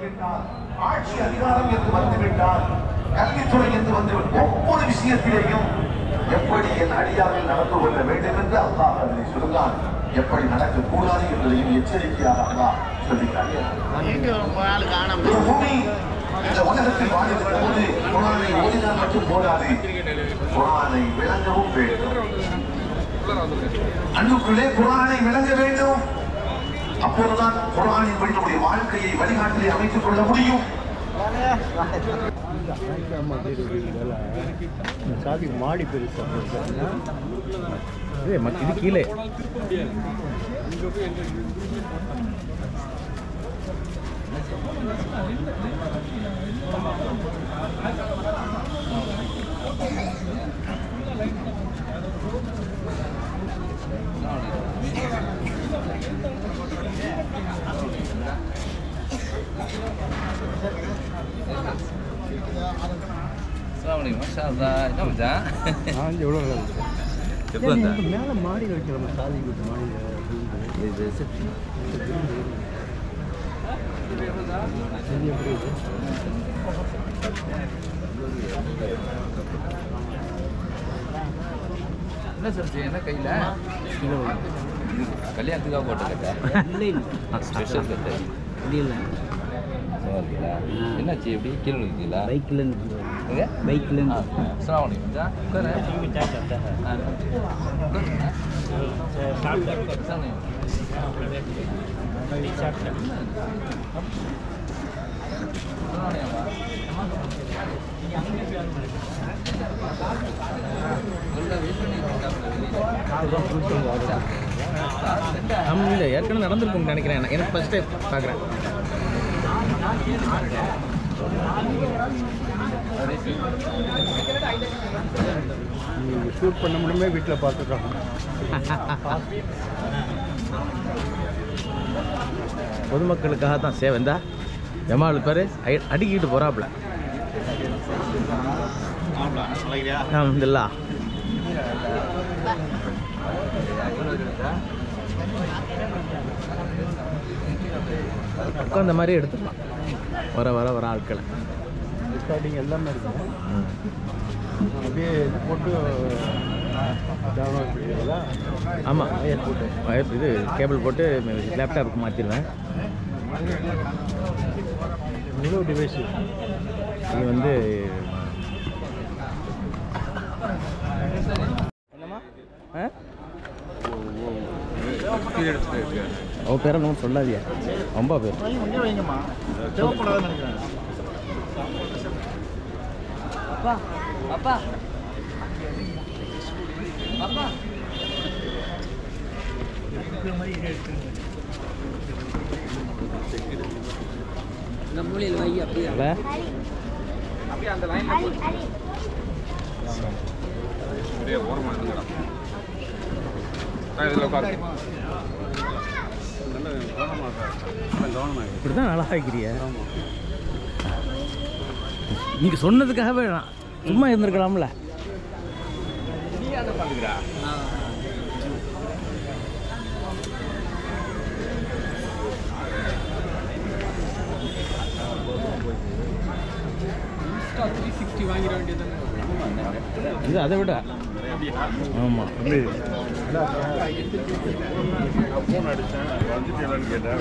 வந்துவிட்டால், ஆட்சி அதிகாரம் என்று வந்துவிட்டால், கல்வித்துறை என்று வந்துவிட்டால், ஒவ்வொரு விஷயத்திலேயும் எப்படி என் அடியார்கள் நடந்து கொள்ள வேண்டும் என்று அல்லாஹ் அதனை சொல்கிறான். எப்படி நடக்கக்கூடாது என்பதையும் எச்சரிக்கையாக அல்லாஹ் சொல்லுகிறார்கள். இந்த உலகத்தில் வாழ்கின்ற போது குர்ஆனை ஓதினால் மட்டும் போதாது, குர்ஆனை விளங்கவும் வேண்டும். அன்றுக்குள்ளே குர்ஆனை விளங்க வேண்டும். அப்போதுதான் குர்ஆனின் படி நம்முடைய வாழ்க்கையை வழிகாட்டிலே அமைத்துக் கொள்ள முடியும். மாடி பெருசா இது கீழே மேல மாடி வைக்கிறோம் சாதி மாடி என்ன சப்ஜி என்ன கையில் கல்யாணத்துக்காக போட்டுருக்கா இல்லை ஸ்பெஷல் கட்டு இல்லை என்னாச்சு எப்படி கீழே நிற்கல பைக்கில் அஸ்ஸலாமு அலைக்கும் இல்லை ஏற்கனவே நடந்திருக்கும்னு நினைக்கிறேன். எனக்கு ஃபர்ஸ்ட் டைம் பார்க்குறேன். ஷூட் பண்ண முடியுமே வீட்டில் பார்த்துருக்காங்க. பொதுமக்களுக்காக தான் சேவை. இந்தா ஜமால் பேர் அடிக்கிட்டு போகிறாப்புல. அல்ஹம்துலில்லாஹ். உட்காந்த மாதிரி எடுத்துக்கலாம். வர ஆட்களை ஸ்டார்டிங் எல்லாமே இருக்கும். அப்படியே போட்டு ஆமாம் இது கேபிள் போட்டு லேப்டாப்புக்கு மாற்றிடுவேன். இவ்வளோ டிவைஸ் இது வந்து என்னம்மா அவன் பேரை நம்ம சொல்லாதியா ரொம்ப பேர் அப்பா இந்த மூலையில் வை அப்படியே அந்த லைன்ல அப்படியே ஓரமா இருந்துடா. இப்படிதான் நல்லா ஆகிக்கிறிய. நீங்க சொன்னதுக்காக வேணாம், சும்மா இருந்திருக்கலாம்ல. இது அதை விட ஆமாம் ஃபோன் அடித்தேன் வந்துட்டேன்னு கேட்டேன்.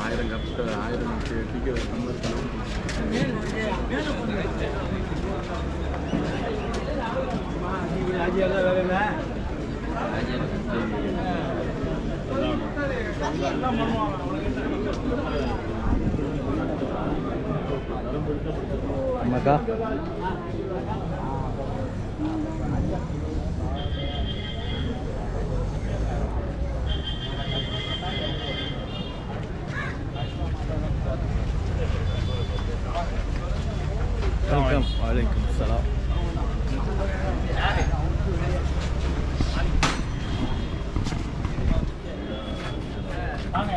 ஆயிரம் கப்பு 1000 டிக்கெட் அம்மாக்கா வெல்கம். வலைக்கும் சலாம். வாங்க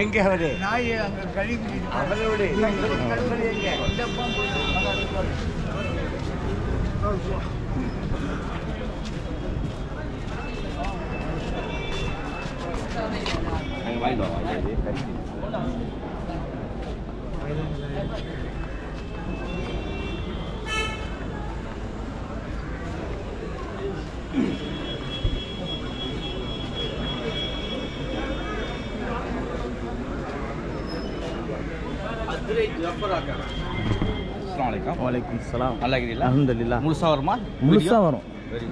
எங்க அவரு நாய் அங்கே கழிவு அவரோட வலைக்கும் சலாம். நல்லா இருக்கிறீங்களா? அல்ஹம்துலில்லாஹ். முழுசா வருமா? முழுசா வரும். வெரி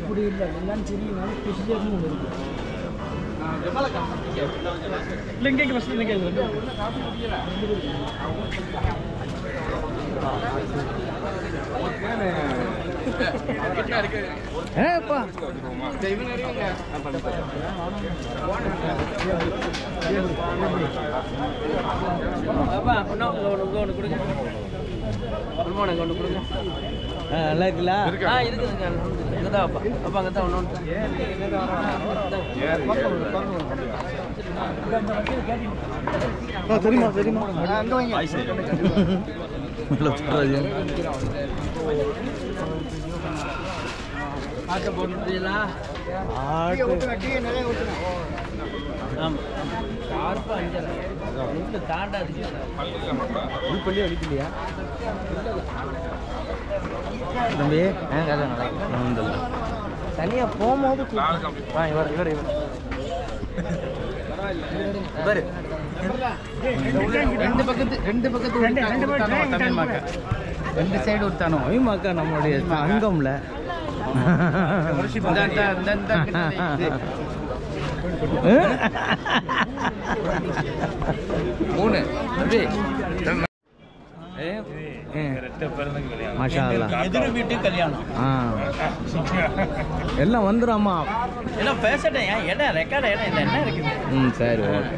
இப்படி இல்லை எல்லாம் தெரியும் ஸ்பெஷலாக இருக்கு இல்லை இங்கே ஃபஸ்ட் இங்கே ஏப்பா நல்லா இருக்குல்ல? இருக்குதுங்க இதுதான் அப்பா அப்பா அங்கே தான் ஒன்று தெரியுமா தெரியுமா அங்கே வாங்க ஆட்டை போட்டுட்டீங்களா? ஆமாம் ஷார்ப்பாக அஞ்சு தாண்டாது உள்பள்ளி அடிக்கலையா தம்பி? அல்ஹம்துலில்லாஹ். தனியாக போகும்போது இவர் இவர் இவர் இவர் ரெண்டு பக்கத்து ரெண்டு சைடு ஒருத்தானோ அவிமாக்கா நம்மளுடைய அங்கம்ல மூணு மாஷா அல்லாஹ். எதிர் வீட்டு கல்யாணம் எல்லாம் வந்துடாமா? எல்லாம் பேசட்டேன் இடம் ரெக்கார்ட் இடம் இல்லை என்ன இருக்குது ம் சரி ஓகே.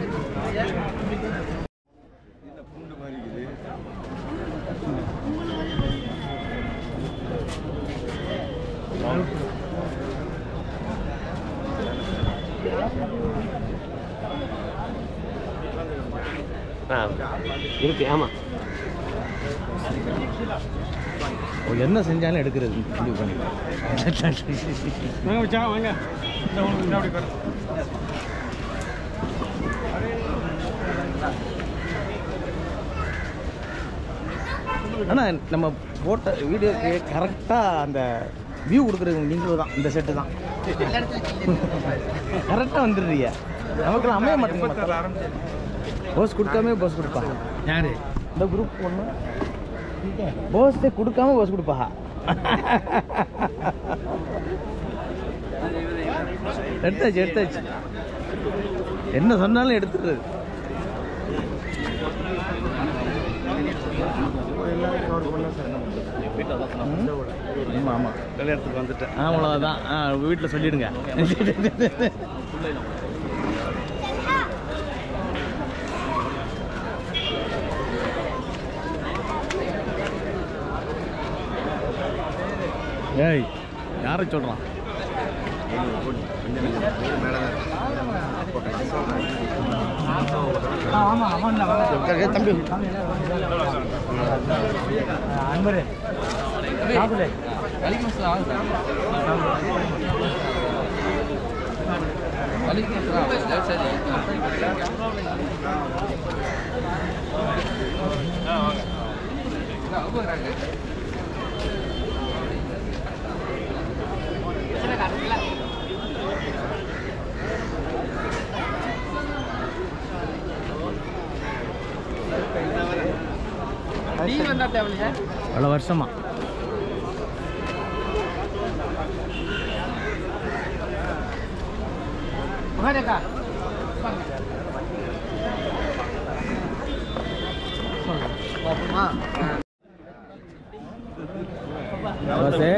இருக்கு ஆமாம் என்ன செஞ்சாலும் எடுக்கிறது முடிவு பண்ணிக்கலாம். வாங்க ஆனால் நம்ம போட்ட வீடியோக்கு கரெக்டாக அந்த வியூ கொடுக்குறது நீங்களும் தான். இந்த செட்டு தான் கரெக்டாக வந்துடுறீங்க. நமக்குலாம் அமைய மாட்டேங்குது. போஸ் கொடுக்காம போஸ் கொடுப்பா யாரு இந்த குரூப் ஒன்று போஸே கொடுக்காம போஸ் கொடுப்பா. எடுத்தாச்சு எடுத்தாச்சு. என்ன சொன்னாலும் எடுத்துடுறது. ஆமாம் ஆமாம் கல்யாணத்துக்கு வந்துட்டேன். அவ்வளோதான். வீட்டில் சொல்லிடுங்க. ஏய் யாரை சொல்கிறான்? தம்பி அன்பரே சாப்பிடு பல வருஷமா தோசை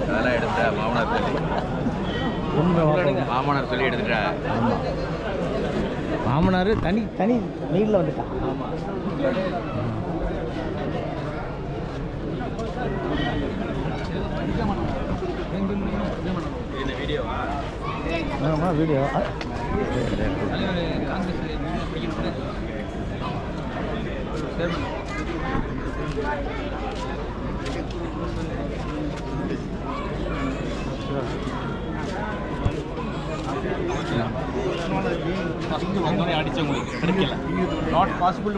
அதெல்லாம் எடுத்துட்டா மாமனார் சொல்லி மாமனார் சொல்லி எடுத்துட்டா. ஆமாம், மாமனார் தனி தனி நீரில் வந்துட்டான். ஆமாம். ஆமாம் வீடியோ ஃபஸ்ட்டு வந்தோடனே அடித்தவங்களுக்கு கிடைக்கல. நாட் பாசிபிள்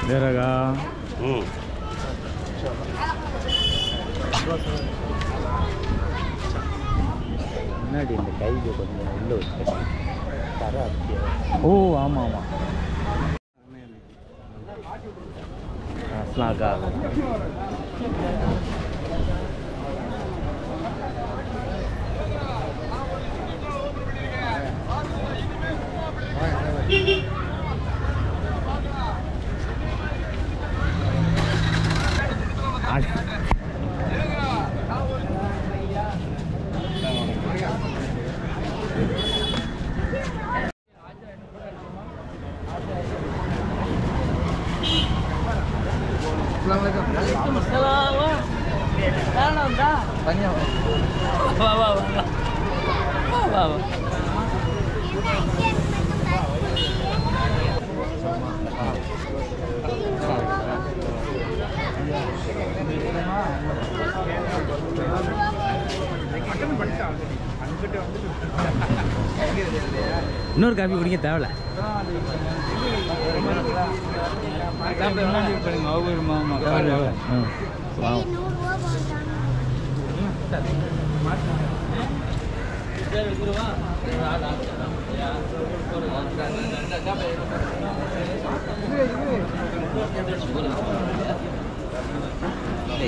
வேறகா முன்னாடி இந்த கைக்கு கொஞ்சம் உள்ள வச்சு தர. ஓ ஆமாம் ஆமாம். அஸ்லாக்கா இன்னொரு காஃபி குடிக்க தேவையில்ல.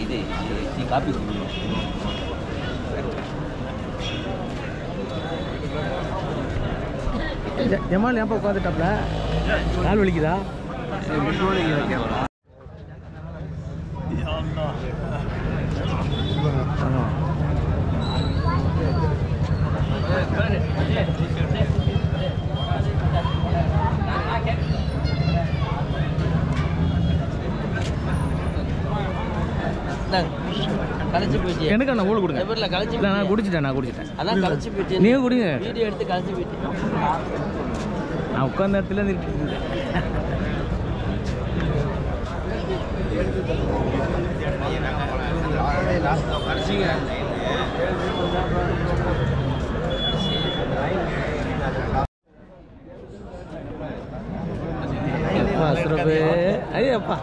இது காப்பி ஜமால் ஏன்ப்பா உட்காந்துட்டாப்ல? கால் வலிக்குதா? கழிச்சு போயிட்டு எனக்கு நான் ஊழல் கொடுங்க. இல்லை கழிச்சு இல்லை நான் குடிச்சிட்டேன். அதான் கழிச்சு போயிட்டு நீங்கள் குடிங்க. வீடியோ எடுத்து கழிச்சு போயிட்டு நான் உட்காந்த இடத்துல நிறுத்திட்டு அசுரப்பு ஐயப்பா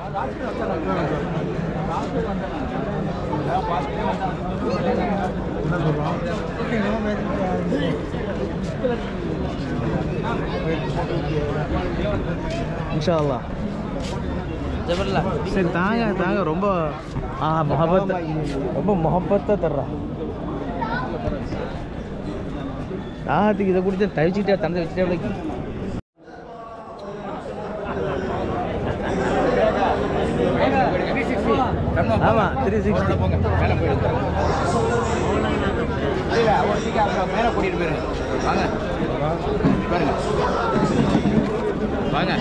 இன்ஷா அல்லாஹ். சரி தாங்க ரொம்ப முகப்பத்தை தர்றா. தாகத்துக்கு இதை குடிச்சா தவிச்சுக்கிட்டே தந்தை வச்சுட்டே விலைக்கு. ஆமாம் 360 மேலே போயிடுங்க. மேலே கூட்டிகிட்டு போயிருங்க. வாங்க பாருங்க வாங்க.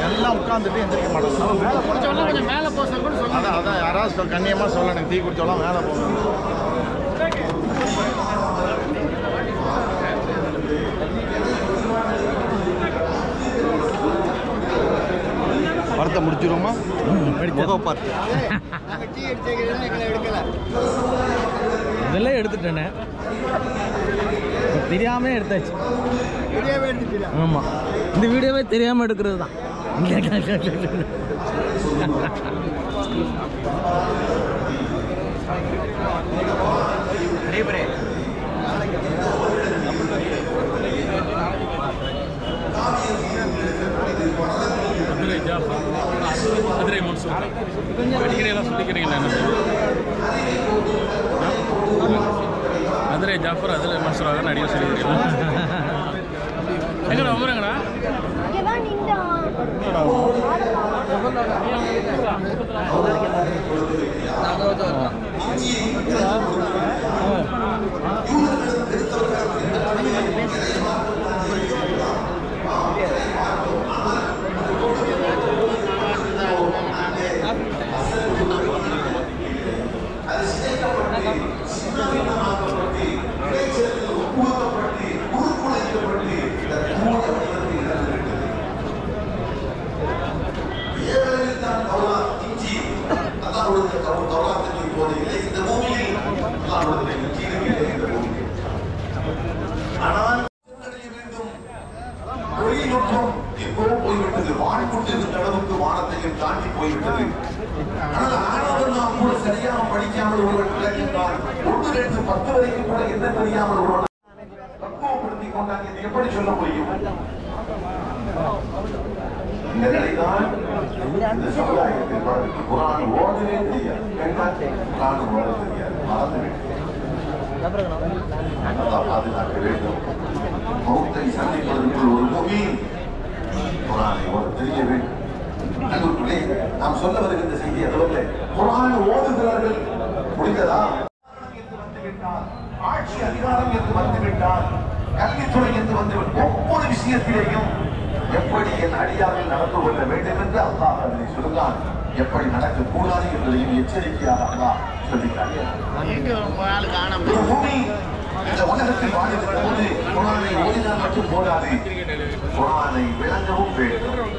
எல்லாம் உட்காந்துட்டு எந்திரிக்க மாட்டோம். கொஞ்சம் மேலே போக சொல்லுங்க. அதான் யாராவது கண்ணியமாக சொல்லணும். டீ குடிச்சோலாம் மேலே போகணும். படத்தை முடிச்சிடுவோமா? முகப்பார்த்து இதெல்லாம் எடுத்துட்டேனே, தெரியாம எடுத்தாச்சு. ஆமா, இந்த வீடியோவே தெரியாம எடுக்கிறது தான். மதுரை மன்சூர் அடிக்கடி எல்லாம் சொல்லிக்கிறீங்களா? மதுரை ஜாஃபர் அதில் மன்சூராக அடிக்கடி சொல்லிக்கிறீங்களா? எங்கடா வந்துடுங்கண்ணா? ஆனால் தொழில்நுட்பம் எப்போதும் போய்விட்டது, வான்கொண்டிருந்த அளவுக்கு வானத்தையும் தாண்டி போய்விட்டது. ஆனால் ஆனாலும் நாம் கூட சரியாக படிக்காமல் ஒருவன் விளக்கின்றான். 1, 2, 10 வரைக்கும் கூட என்ன தெரியாமல் ஒருவன் பக்குவப்படுத்திக் கொண்டாங்க. இது எப்படி சொல்ல முடியும்? இந்த நிலைதான் இந்த சமுதாயத்தில் வளர்ந்து குரான் ஓதவே தெரியாது, குரான் ஓத தெரியாது, மறந்துவிட்டு பாதுகாக்க வேண்டும். மௌத்தை சந்திப்பதற்கு ஒரு முகீன் குரானை ஓத தெரிய வேண்டும். அன்புக்குள்ளே நாம் சொல்ல வருகின்ற செய்தி அதுவல்ல. குரான் ஓதுகிறார்கள், முடிந்ததா? ஆட்சி அதிகாரம் என்று வந்துவிட்டால், கல்வித்துறை என்று வந்துவிட்டால், ஒவ்வொரு விஷயத்திலேயும் எப்படி என் அடியார்கள் நடந்து கொள்ள வேண்டும் என்று அல்லாஹ் அதனை சொல்லுகிறான். எப்படி நடக்கக்கூடாது என்பதையும் எச்சரிக்கையாக அல்லாஹ் சொல்லுகிறார். இந்த உலகத்தில் வாழ்கின்ற போது குரானை ஓதினால் மட்டும் போதாது, குரானை விளங்கவும் வேண்டும்.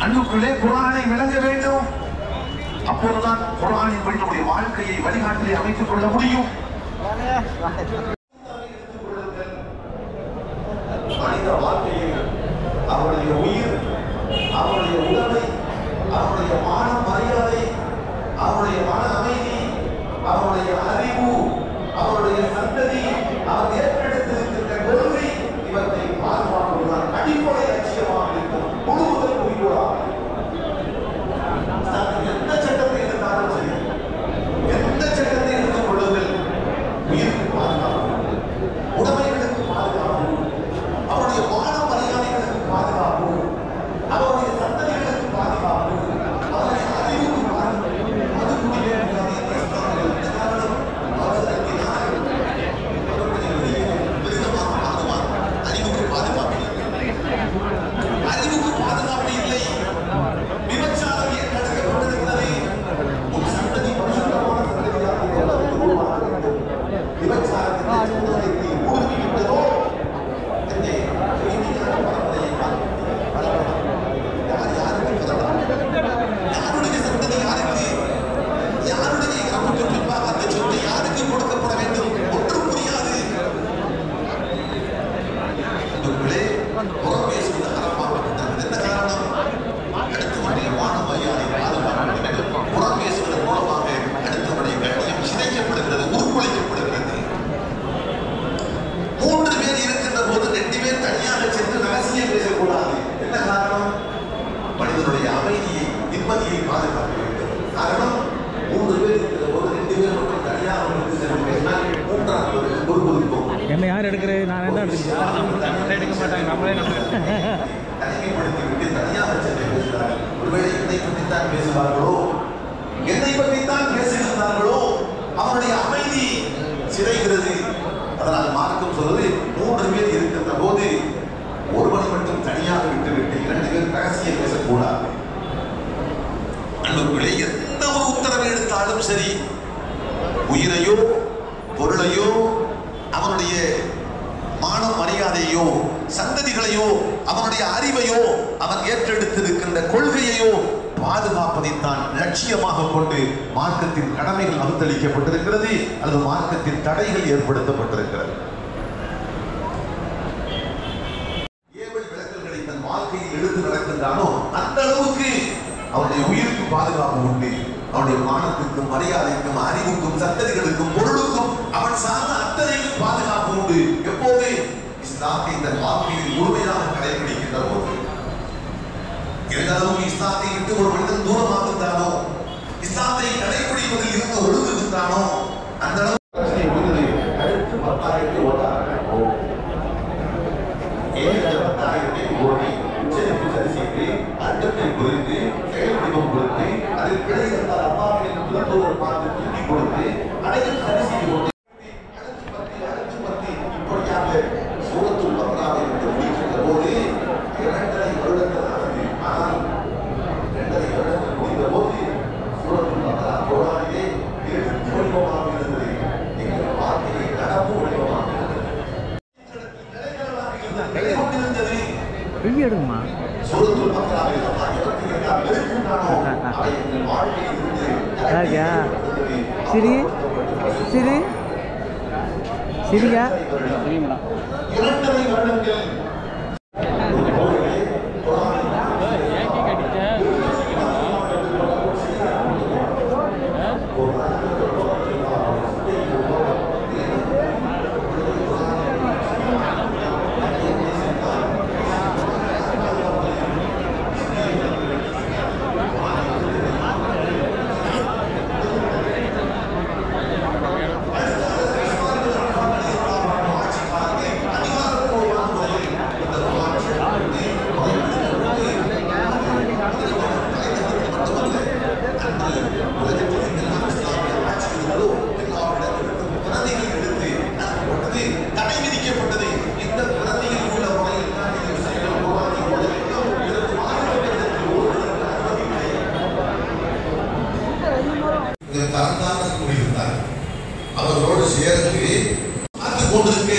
அன்புக்குள்ளே குரானை விளங்க வேண்டும். அப்போதுதான் குரானின் வழி நம்முடைய வாழ்க்கையை வழிகாட்டிலே அமைத்துக் கொள்ள முடியும். மனித வாழ்க்கையில் அவருடைய உயிர், அவருடைய உடமை, அவருடைய மான மரியாதை, அவருடைய மன அமைதி, அவருடைய அறிவு, அவருடைய சந்ததி, அவர் ஏற்படுத்தியிருக்கின்ற கொள்கை, இவற்றை பாதுகாப்பதுதான் அடிப்படை லட்சியமாக இருக்கும். முழுவதும் குறிக்கோளாக எந்த சட்டத்தை இருந்தாலும் சரி, எந்த சட்டத்தை எடுத்துக் கொள்ளுங்கள், உயிருக்கு பாதுகாப்பு, உடமைகளுக்கு பாதுகாப்பு, அவருடைய மான மரியாதைகளுக்கு பாதுகாப்பு, அவருடைய சந்ததிகளுக்கு பாதுகாப்பு, அவருடைய அறிவுக்கு பாதுகாப்பு. அறிவுக்கு பாதுகாப்பு இல்லை. விபச்சாரம் ஏன் நடக்கப்பட்டிருக்கிறது? ஒரு சந்ததி பரிசுத்தமான சந்ததியாக விபச்சாரத்தை ஊடுருவிவிட்டதோ யாருடைய சந்ததி யாருக்கு, யாருடைய இறப்புக்கு பின்பாக அந்த சொத்து யாருக்கு கொடுக்கப்பட வேண்டும் ஒன்றும் புரியாது. புறம் பேசுவது அறமாக்கப்பட்டது. என்ன காரணம்? அடுத்தவனுடைய மான மரியாதை பாதுகாக்கப்படுகிறது. புறம் பேசுவதன் மூலமாக அடுத்தவனுடைய கண்ணியம் சிதைக்கப்படுகிறது, உருக்குலைக்கப்படுகிறது. 3 பேர் இருக்கின்ற போது 2 பேர் தனியாக சென்று ரகசியம் பேசக்கூடாது. என்ன காரணம்? மனிதனுடைய அமைதியை, நிம்மதியை பாதுகாக்க வேண்டும். காரணம், 3 பேர் இருக்கிற போது 2 பேர் மட்டும் தனியாக வந்து சென்று பேசினால் 3ஆவது ஒரு குறிப்போம். என்ன யார் எடுக்கிறது? நான் தான் எடுக்க மாட்டாங்க, நம்மளே தனிமைப்படுத்தி விட்டு தனியாக சென்று பேசுகிறார்கள். ஒருவேளை என்னை பற்றித்தான் பேசுவார்களோ, என்னை பற்றித்தான் பேசுகிறார்களோ, அவனுடைய அமைதி சிதைகிறது. அதனால் மார்க்கம் சொல்வது 3 பேர் இருக்கின்ற போது ஒருவனை மட்டும் தனியாக விட்டுவிட்டு 2 பேர் ரகசியம் பேசக்கூடாது. அன்புக்குள்ளே எந்த ஒரு உத்தரவை எடுத்தாலும் சரி, உயிரையோ பொருளையோ அவனுடைய மான மரியாதையோ சந்ததிகளையோ அவனுடைய அறிவையோ அவன் ஏற்றெடுத்திருக்கின்ற கொள்கையையோ பாதுகாப்பதைத்தான் லட்சியமாக கொண்டு மார்க்கத்தின் கடமைகள் வகுத்தளிக்கப்பட்டிருக்கிறது அல்லது மார்க்கத்தின் தடைகள் ஏற்படுத்தப்பட்டிருக்கிறது. ஏவல் விளக்கல்களை தன் வாழ்க்கையில் எடுத்து நடக்கின்றானோ அந்த அளவுக்கு அவருடைய உயிருக்கு பாதுகாப்பு உண்டு. அவருடைய மானத்திற்கும் மரியாதைக்கும் அறிவுக்கும் சந்ததிகளுக்கும் பொருளுக்கும் அவன் சார்ந்த அத்தனைக்கும் பாதுகாப்பு உண்டு. எப்போது இஸ்லாத்தை தன் வாழ்க்கையில் முழுமையாக கடைபிடிக்கின்ற போது. எந்த அளவுக்கு இஸ்லாத்தை விட்டு ஒரு மனிதன் தூரமாகின்றானோ, இஸ்லாத்தை கடைபிடிப்பதில் இருந்து ஒழுங்குகின்றானோ அந்த அளவுக்கு எடுங்கம்மா. சிரி சிரி சிரியா அவர்களோடு சேர்ந்து அது கொண்டிருக்க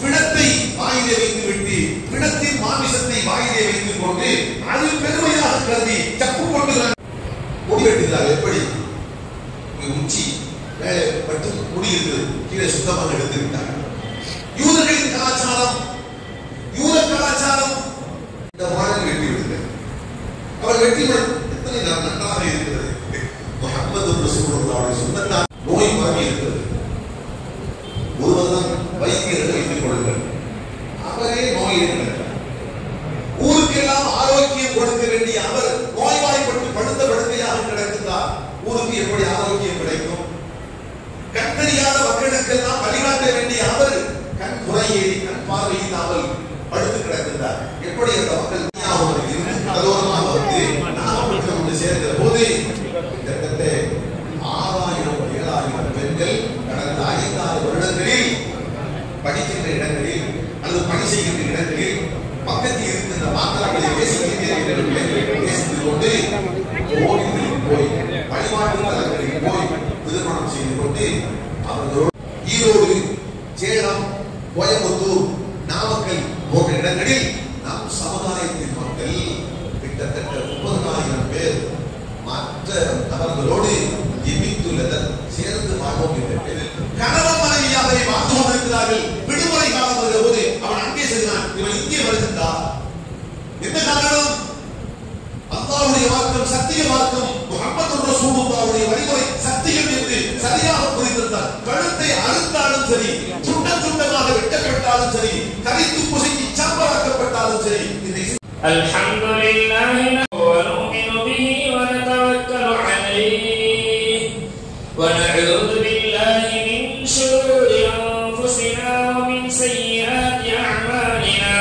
பிணத்தை வாயிலே வைத்து விட்டு பிணத்தின் மாமிசத்தை வாயிலே வைத்துக் கொண்டு அது பெருமையாக கருதி சப்பு கொண்டு முடிவெட்டுகிறார். எப்படி உச்சி மேலே மட்டும் முடி இருக்கிறது, கீழே சுத்தமாக எடுத்து விட்டார். யூதர்களின் கலாச்சாரம், யூத கலாச்சாரம் இந்த மாதிரி வெட்டி விடுகிறார். அவர் வெட்டி எத்தனை நன்றாக இருக்கிறது. முஹம்மது ரசூலுல்லாஹி சுன்னத்தால் நோய் பரவி இருக்கிறது. ஒருவர்தான் வைத்தியர்கள் வைத்துக் கொள்ளுங்கள், அவரே நோய் இருக்கிறார். ஊருக்கெல்லாம் ஆரோக்கியம் கொடுக்க வேண்டிய அவர் நோய்வாய்ப்பட்டு படுத்த படுக்கையாக கிடக்கிறார். ஊருக்கு எப்படி ஆரோக்கியம் கிடைக்கும்? கண் தெரியாத மக்களுக்கெல்லாம் வழிகாட்ட வேண்டிய அவர் கண் குறையேறி கண் பார்வை இல்லாமல் படுத்து கிடக்கிறார். எப்படி அந்த மக்கள் கடலோரமாக வந்து நாகப்பட்டினம் வந்து சேர்க்கிற போது கிட்டத்தட்ட 6000-7000 பெண்கள் கடந்த 5-6 வருடங்களில் படிக்கின்ற இடங்களில் அல்லது பணி செய்கின்ற இடங்களில் பக்கத்தில் இருக்கின்ற மாத்திரங்களை பேசித்துக் கொண்டு கோவில்களில் போய் வழிபாட்டு தலங்களில் போய் திருமணம் செய்து கொண்டு அவர்களோடு ஈரோடு, சேலம், கோயம்புத்தூர், நாமக்கல் போன்ற இடங்களில் நம் சமுதாயத்தின் மக்கள் கிட்டத்தட்ட 30,000 பேர் மற்ற நபர்களோடு சேர்ந்து வாழ்வோம் என்ற பெயரில் கணவன் மனைவியாகவே வாழ்ந்து கொண்டிருக்கிறார்கள். விடுமுறை காலம் வருகிற போது அவன் அங்கே சென்றான், இவன் இங்கே வருகின்றார். என்ன காரணம்? அல்லாஹ்வுடைய வார்த்தை சத்திய வார்த்தை, முஹம்மது ரசூலுல்லாஹ்வுடைய வழிமுறை சத்தியம் என்று சரியாக புரிந்திருந்தார். கழுத்தை அறுத்தாலும் சரி, துண்டம் துண்டமாக வெட்டப்பட்டாலும் சரி, கரித்து புசைக்கு சாம்பலாக்கப்பட்டாலும் சரி, அல்ஹம்துலில்லாஹி வனுமினு பிஹி வனதவக்கலு அலைஹி வனஊது பில்லாஹி மின் ஷுரூரி அன்ஃபுஸினா வமின் ஸய்யிஆத்தி அஅமாலினா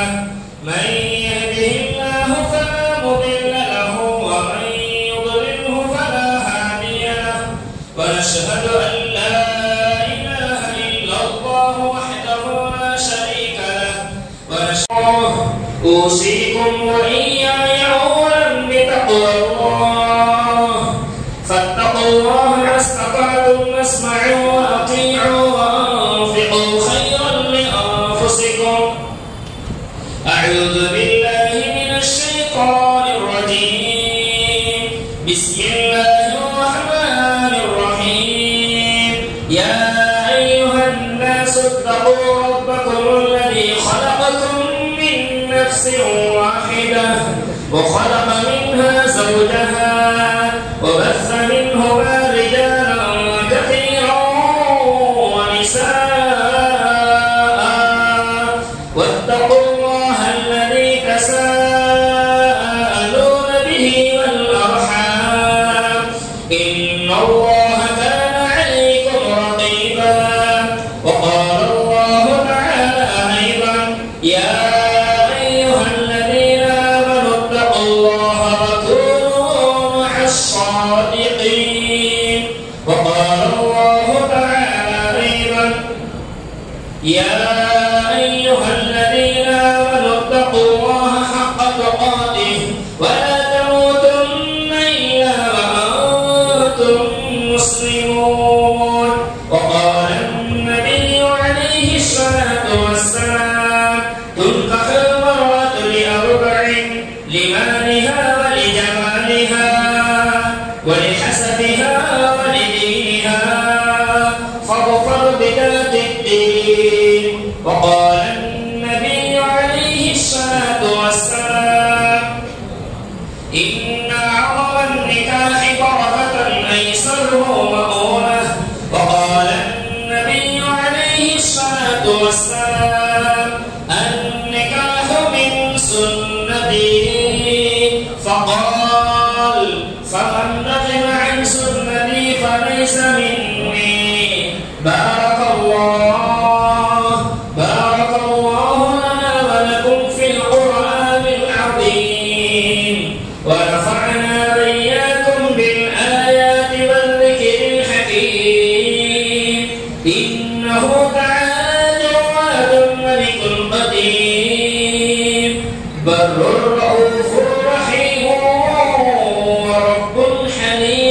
மன் யஹ்திஹில்லாஹு ஃபலா முضل லஹு வமன் யுضللஹு ஃபலா ஹாதிய லஹு வனஷ்ஹது அன் லா இலாஹ இல்லல்லாஹு வஹ்தஹு லா ஷரீக லஹு أوصيكم وإياي أولا بتقوى الله فاتقوا الله ما استطعتم واسمعوا وأطيعوا وأنفقوا خيرا لأنفسكم أعوذ بالله من الشيطان الرجيم وخلق منها زوجها وبث منهما رجالا كثيرا ونساء واتقوا الله الذي تساءلون به والأرحام إن الله كان عليكم رقيبا وقال الله تعالى أيضا يا أيها الذين آمنوا اتقوا الله وكونوا مع الصادقين وقال الله تعالى أيضا يا أيها الذين آمنوا اتقوا الله حق تقاته ولا تموتن إلا وأنتم مسلمون وقال النبي عليه الصلاة والسلام تنكح المرأة لأربع لمالها ولجمالها ولحسبها ولدينها فاظفر بذات الدين وقال النبي عليه الصلاة والسلام إن أعظم النكاح بركة أيسره مؤونة وقال النبي عليه الصلاة والسلام النكاح من سنتي فقال فمن رغب عن سنتي فليس مني بارك الله لنا ولكم في القرآن العظيم ونفعنا وإياكم بالآيات والذكر الحكيم إنه تعالى جواد الملك القدير بر رؤوف رحيم ورب حليم.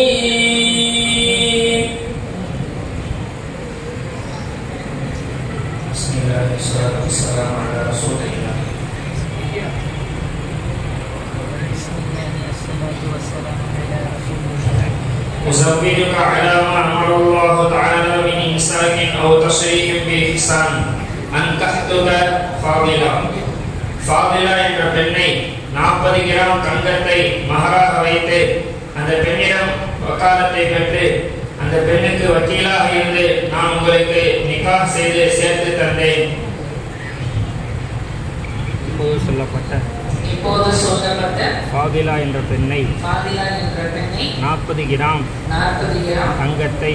بسم الله والصلاة والسلام على رسول الله. أزودك على ما أمر الله تعالى من إمساك أو تشريح بإحسان أنكحتك فاضلة என்ற பெண்ணை 40 கிராம் தங்கத்தை மகராக வைத்து அந்த பெண்ணிடம் வக்காலத்தை பெற்று அந்த பெண்ணுக்கு வக்கீலாக இருந்து நான் உங்களுக்கு நிக்காஹ் செய்து சேர்த்து தந்தேன். இப்போது சொல்லப்பட்ட ஃபாதிலா என்ற பெண்ணை 40 கிராம் தங்கத்தை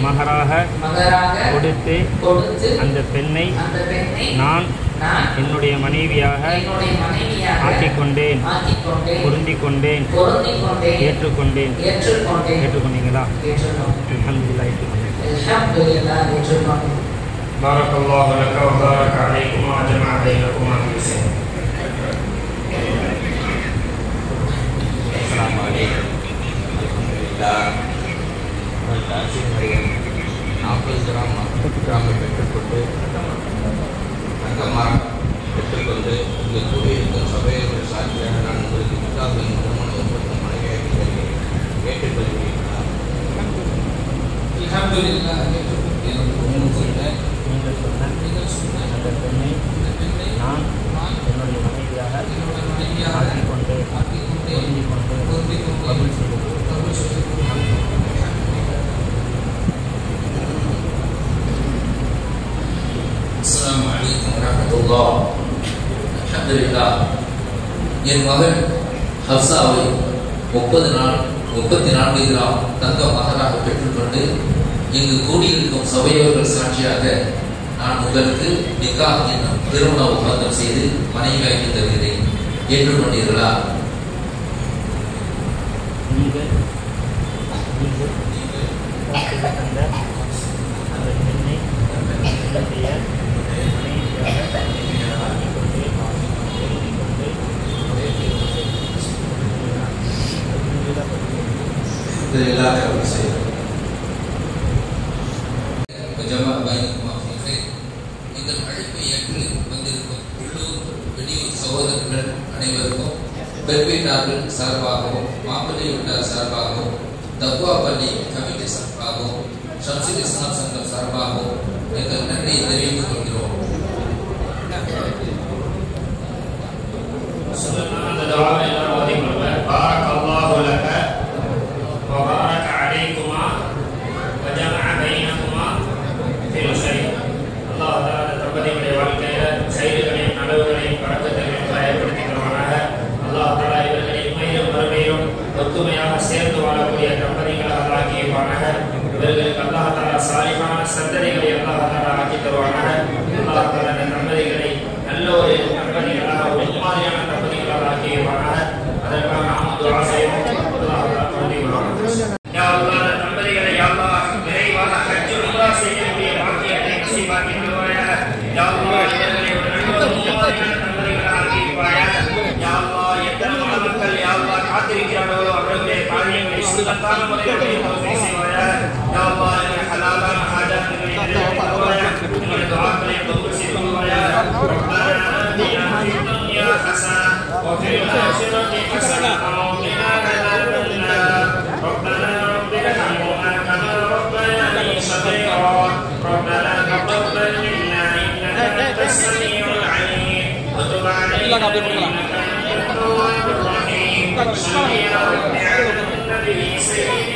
மகராக கொடுத்து அந்த பெண்ணை நான் என்னுடைய மனைவியாக ஆக்கிக்கொண்டேன், பொருந்திக் கொண்டேன், ஏற்றுக்கொண்டேன். ஏற்றுக்கொண்டீங்களா? அல்ஹம்துலில்லாஹ் ஏற்றுக்கொண்டேன். பாரக்கல்லாஹு லக வ பாரக அலைக்குமா வ ஜமஅ பைனகுமா ஃபி ஸைன். அஸ்ஸலாமு அலைக்கும். அல்ஹம்துலில்லாஹ். தாசின் 40 கிராம் பெற்றுக்கொண்டு தங்கமாக பெற்றுக்கொண்டு இங்கு கூடியிருக்கும் சபையோட சாட்சியாக நான் உங்களுக்கு கிதாபின் திருமண ஒப்பந்தம் மனைவியாகி தருகிறேன். ஏற்றுக்கொள்கிறீர்களா? அல்ஹம்துலில்லாஹ். நீங்கள் சொன்ன அந்த பெண்ணை நான் என்னுடைய மனைவியாக ஆக்கிக்கொண்டு கபூல் செய்கிறேன். அஸ்ஸலாமு அலைக்கும் வரஹ்மத்துல்லாஹ். அல்ஹம்துலில்லாஹ். என் மகன் ஹப்சாவை 34 கிராம் தங்க மகராக பெற்றுக்கொண்டு இங்கு கூடியிருக்கும் சபையோர்கள் சாட்சியாக நான் உங்களுக்கு நிக்காஹ் என்னும் திருமண ஒப்பந்தம் செய்து மனைவியாக்கி தருகிறேன். ஏற்றுக்கொண்டீர்களா? நீங்கள் தந்த அந்த பெண்ணை என்னுடைய மனைவியாக ஆக்கிக்கொண்டு எங்கள் அழைப்பை ஏற்று வந்திருக்கும் உள்ளூர் வெளியூர் சகோதரர்கள் அனைவருக்கும் பெருவீட்டார்கள் சார்பாகவும் மாப்பிள்ளை வீட்டார் சார்பாகவும் தக்வா பள்ளி கமிட்டி சார்பாகவும் ஷம்சுல் இஸ்லாம் சங்கம் சார்பாகவும் எங்கள் நன்றியை தெரிவித்துக் கொள்கிறோம். அந்த செய்வானாக. இவர்களுக்கு அல்லாஹ் தஆலா சாலிஹான சந்ததிகளை அல்லாஹ் தஆலா ஆக்கி தருவானாக. அல்லாஹ் தஆலா இந்த தம்பதிகளை நல்ல ஒரு தம்பதிகளாக, ஒரு மாதிரியான தம்பதிகளாக ஆக்கிடுவானாக. அதற்காக நாம் துஆ செய்வோம். அல்லாஹ் தஆலா தௌஃபீக் யா அல்லாஹ், இந்த தம்பதிகளை யா அல்லாஹ் விரைவாக ஹஜ் உம்ரா செய்யக்கூடிய பாக்கியத்தை நசீபாக்கி தருவாயாக. யா அல்லாஹ், இவர்களை ஒரு நல்ல மாதிரியான தம்பதிகளாக ஆக்கிடுவாயாக. யா அல்லாஹ், எத்தனை மக்கள் யா அல்லாஹ் காத்திருக்கிறார்களோ அவர்களுடைய காரியங்களை சுத்தத்தான முறையில் தௌஃபீக் செய்வாயாக. யா அல்லாஹ், எங்கள் ஹலாலான ஹாஜாத்துகளை நிறைவேற்றி தருவாயாக. எங்கள் துஆக்களை கபூல் செய்து கொள்வாயாக. ரப்பனா ஆதினா ஃபித் துன்யா ஹஸனா வ ஃபில் ஆখিরাতি ஹஸனா வ கினா அஸாபன் நார். ரப்பனா ரப்பிர்ஹம்ஹுமா கமா ரப்பயானி ஸகீரா. ரப்பனா தaqabbal மின்னா இன்னக அன்தஸ் ஸமீஉல் அலீம் வ துப் அலைனா இன்னக அன்தத் தவ்வாபுர் ரஹீம். ஸல்லல்லாஹு அலைஹி வஸல்லம்.